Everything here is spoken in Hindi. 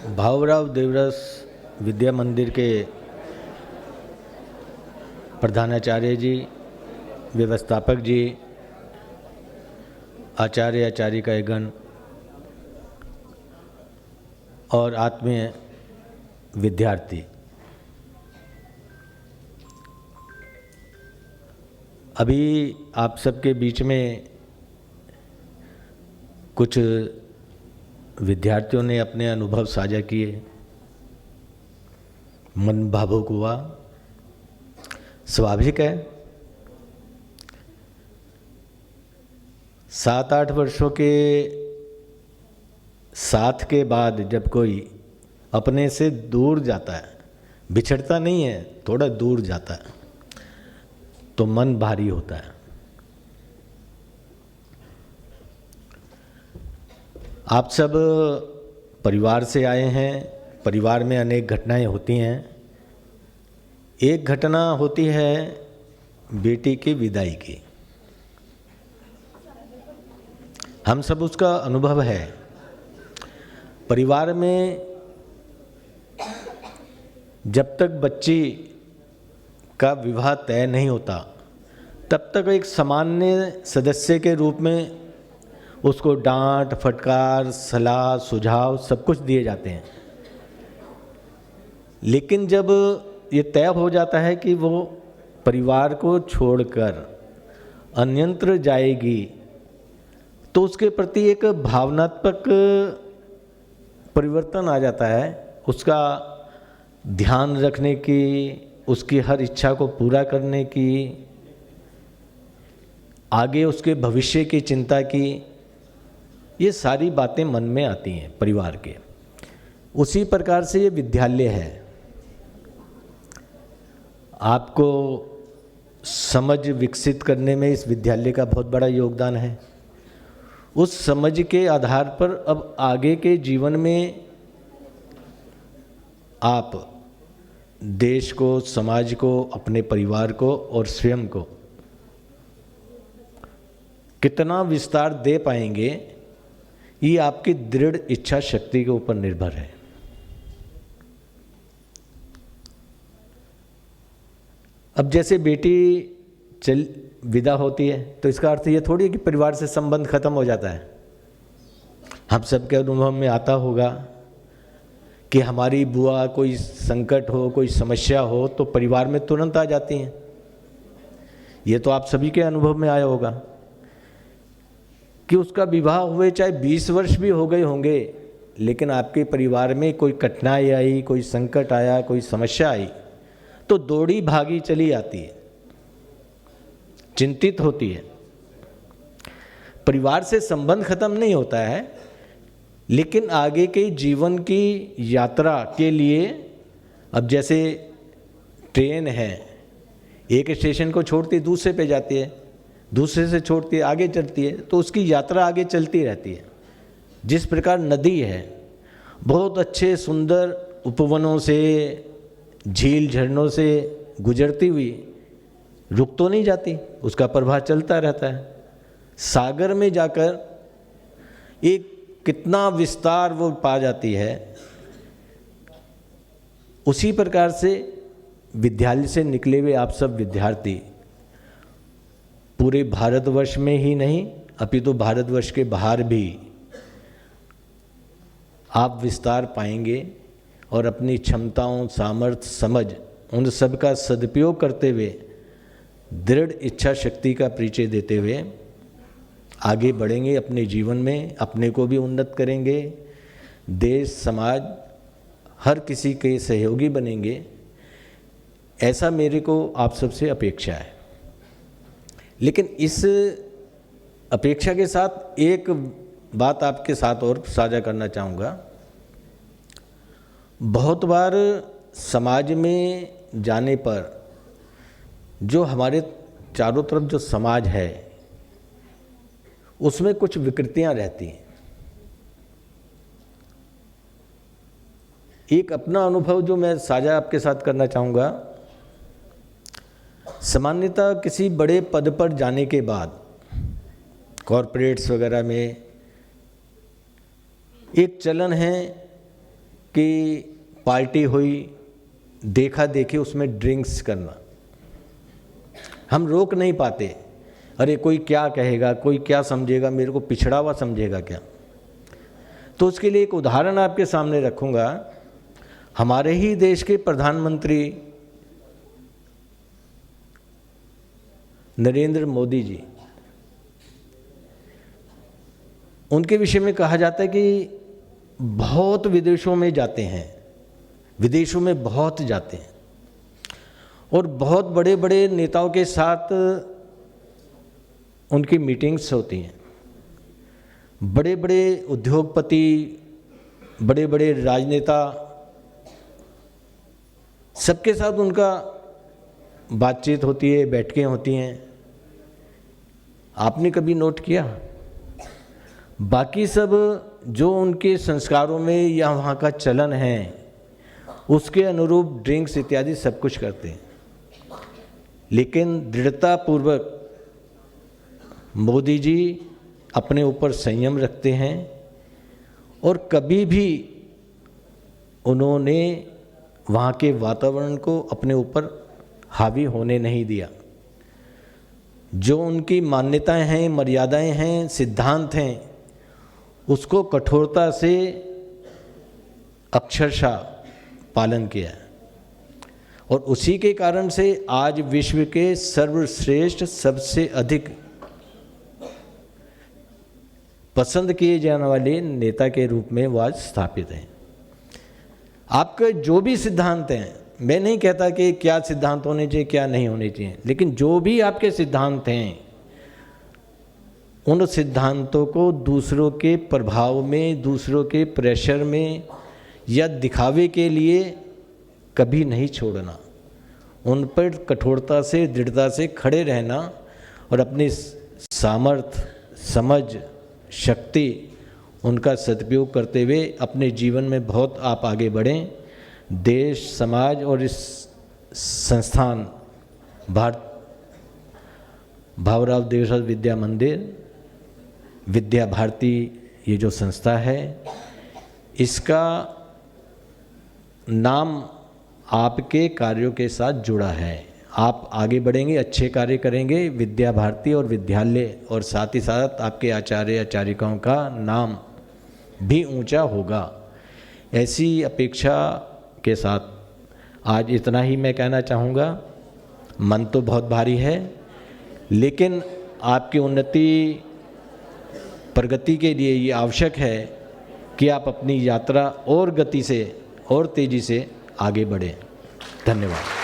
भावराव देवरस विद्या मंदिर के प्रधानाचार्य जी, व्यवस्थापक जी, आचार्य आचार्यगण और आत्मीय विद्यार्थी, अभी आप सबके बीच में कुछ विद्यार्थियों ने अपने अनुभव साझा किए, मन भावुक हुआ। स्वाभाविक है, 7-8 वर्षों के साथ के बाद जब कोई अपने से दूर जाता है, बिछड़ता नहीं है, थोड़ा दूर जाता है, तो मन भारी होता है। आप सब परिवार से आए हैं, परिवार में अनेक घटनाएं होती हैं। एक घटना होती है बेटी की विदाई की, हम सब उसका अनुभव है। परिवार में जब तक बच्ची का विवाह तय नहीं होता, तब तक एक सामान्य सदस्य के रूप में उसको डांट, फटकार, सलाह, सुझाव सब कुछ दिए जाते हैं। लेकिन जब ये तय हो जाता है कि वो परिवार को छोड़कर अन्यत्र जाएगी, तो उसके प्रति एक भावनात्मक परिवर्तन आ जाता है। उसका ध्यान रखने की, उसकी हर इच्छा को पूरा करने की, आगे उसके भविष्य की चिंता की, ये सारी बातें मन में आती हैं परिवार के। उसी प्रकार से ये विद्यालय है। आपको समझ विकसित करने में इस विद्यालय का बहुत बड़ा योगदान है। उस समझ के आधार पर अब आगे के जीवन में आप देश को, समाज को, अपने परिवार को और स्वयं को कितना विस्तार दे पाएंगे, ये आपकी दृढ़ इच्छा शक्ति के ऊपर निर्भर है। अब जैसे बेटी विदा होती है, तो इसका अर्थ ये थोड़ी है कि परिवार से संबंध खत्म हो जाता है। हम सबके अनुभव में आता होगा कि हमारी बुआ कोई संकट हो, कोई समस्या हो, तो परिवार में तुरंत आ जाती हैं। ये तो आप सभी के अनुभव में आया होगा कि उसका विवाह हुए चाहे 20 वर्ष भी हो गए होंगे, लेकिन आपके परिवार में कोई कठिनाई आई, कोई संकट आया, कोई समस्या आई, तो दौड़ी भागी चली आती है, चिंतित होती है। परिवार से संबंध खत्म नहीं होता है, लेकिन आगे के जीवन की यात्रा के लिए, अब जैसे ट्रेन है, एक स्टेशन को छोड़ती दूसरे पे जाती है, दूसरे से छोड़ती है आगे चलती है, तो उसकी यात्रा आगे चलती रहती है। जिस प्रकार नदी है, बहुत अच्छे सुंदर उपवनों से, झील झरनों से गुजरती हुई रुक तो नहीं जाती, उसका प्रवाह चलता रहता है। सागर में जाकर एक कितना विस्तार वो पा जाती है। उसी प्रकार से विद्यालय से निकले हुए आप सब विद्यार्थी पूरे भारतवर्ष में ही नहीं, अपितु भारतवर्ष के बाहर भी आप विस्तार पाएंगे और अपनी क्षमताओं, सामर्थ्य, समझ, उन सब का सदुपयोग करते हुए, दृढ़ इच्छा शक्ति का परिचय देते हुए आगे बढ़ेंगे अपने जीवन में, अपने को भी उन्नत करेंगे, देश, समाज, हर किसी के सहयोगी बनेंगे। ऐसा मेरे को आप सबसे अपेक्षा है। लेकिन इस अपेक्षा के साथ एक बात आपके साथ और साझा करना चाहूँगा। बहुत बार समाज में जाने पर जो हमारे चारों तरफ जो समाज है, उसमें कुछ विकृतियाँ रहती हैं। एक अपना अनुभव जो मैं साझा आपके साथ करना चाहूँगा। सामान्यतः किसी बड़े पद पर जाने के बाद कॉरपोरेट्स वगैरह में एक चलन है कि पार्टी हुई, देखा देखी उसमें ड्रिंक्स करना, हम रोक नहीं पाते। अरे कोई क्या कहेगा, कोई क्या समझेगा, मेरे को पिछड़ा हुआ समझेगा क्या। तो उसके लिए एक उदाहरण आपके सामने रखूंगा। हमारे ही देश के प्रधानमंत्री नरेंद्र मोदी जी, उनके विषय में कहा जाता है कि बहुत विदेशों में जाते हैं, विदेशों में बहुत जाते हैं और बहुत बड़े बड़े नेताओं के साथ उनकी मीटिंग्स होती हैं। बड़े बड़े उद्योगपति, बड़े बड़े राजनेता, सबके साथ उनका बातचीत होती है, बैठकें होती हैं। आपने कभी नोट किया? बाकी सब जो उनके संस्कारों में या वहाँ का चलन है उसके अनुरूप ड्रिंक्स इत्यादि सब कुछ करते हैं, लेकिन दृढ़तापूर्वक मोदी जी अपने ऊपर संयम रखते हैं और कभी भी उन्होंने वहाँ के वातावरण को अपने ऊपर हावी होने नहीं दिया। जो उनकी मान्यताएं हैं, मर्यादाएं हैं, सिद्धांत हैं, उसको कठोरता से अक्षरशः पालन किया और उसी के कारण से आज विश्व के सर्वश्रेष्ठ, सबसे अधिक पसंद किए जाने वाले नेता के रूप में वो आज स्थापित हैं। आपके जो भी सिद्धांत हैं, मैं नहीं कहता कि क्या सिद्धांत होने चाहिए क्या नहीं होने चाहिए, लेकिन जो भी आपके सिद्धांत हैं उन सिद्धांतों को दूसरों के प्रभाव में, दूसरों के प्रेशर में या दिखावे के लिए कभी नहीं छोड़ना। उन पर कठोरता से, दृढ़ता से खड़े रहना और अपनी सामर्थ्य, समझ, शक्ति उनका सदुपयोग करते हुए अपने जीवन में बहुत आप आगे बढ़ें। देश, समाज और इस संस्थान भावराव देवसर विद्या मंदिर, विद्या भारती, ये जो संस्था है, इसका नाम आपके कार्यों के साथ जुड़ा है। आप आगे बढ़ेंगे, अच्छे कार्य करेंगे, विद्या भारती और विद्यालय, और साथ ही साथ आपके आचार्य आचार्यिकाओं का नाम भी ऊंचा होगा। ऐसी अपेक्षा के साथ आज इतना ही मैं कहना चाहूँगा। मन तो बहुत भारी है, लेकिन आपकी उन्नति, प्रगति के लिए ये आवश्यक है कि आप अपनी यात्रा और गति से और तेज़ी से आगे बढ़ें। धन्यवाद।